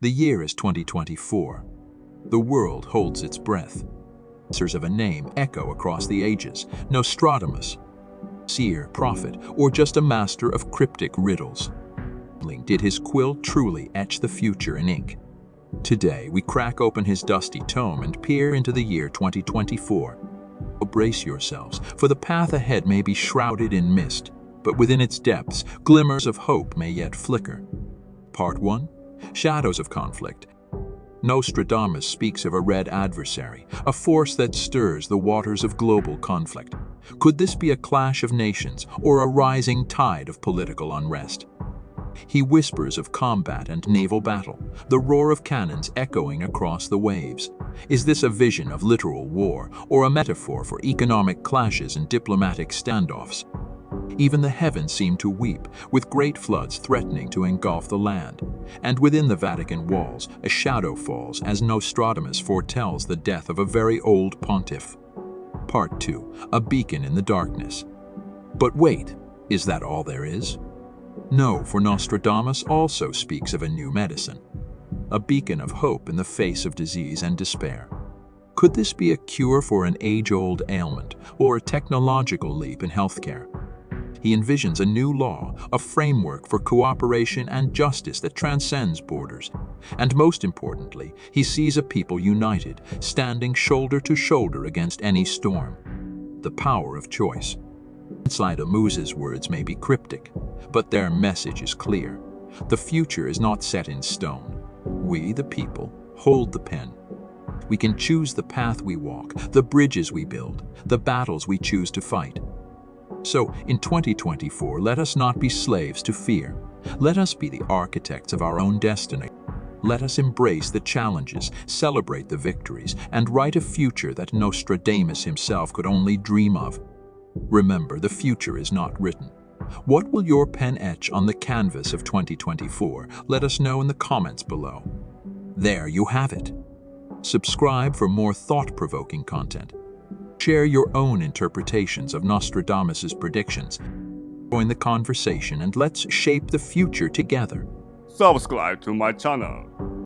The year is 2024. The world holds its breath. Answers of a name echo across the ages: Nostradamus, seer, prophet, or just a master of cryptic riddles. Did his quill truly etch the future in ink? Today, we crack open his dusty tome and peer into the year 2024. Brace yourselves, for the path ahead may be shrouded in mist, but within its depths, glimmers of hope may yet flicker. Part 1. Shadows of Conflict. Nostradamus speaks of a red adversary, a force that stirs the waters of global conflict. Could this be a clash of nations or a rising tide of political unrest? He whispers of combat and naval battle, the roar of cannons echoing across the waves. Is this a vision of literal war or a metaphor for economic clashes and diplomatic standoffs? Even the heavens seem to weep, with great floods threatening to engulf the land. And within the Vatican walls, a shadow falls as Nostradamus foretells the death of a very old pontiff. Part 2. A beacon in the darkness. But wait, is that all there is? No, for Nostradamus also speaks of a new medicine, a beacon of hope in the face of disease and despair. Could this be a cure for an age-old ailment or a technological leap in healthcare? He envisions a new law, a framework for cooperation and justice that transcends borders. And most importantly, he sees a people united, standing shoulder to shoulder against any storm. The power of choice. Nostradamus's words may be cryptic, but their message is clear. The future is not set in stone. We, the people, hold the pen. We can choose the path we walk, the bridges we build, the battles we choose to fight. So, in 2024, let us not be slaves to fear. Let us be the architects of our own destiny. Let us embrace the challenges, celebrate the victories, and write a future that Nostradamus himself could only dream of. Remember, the future is not written. What will your pen etch on the canvas of 2024? Let us know in the comments below. There you have it. Subscribe for more thought-provoking content. Share your own interpretations of Nostradamus's predictions. Join the conversation and let's shape the future together. Subscribe to my channel.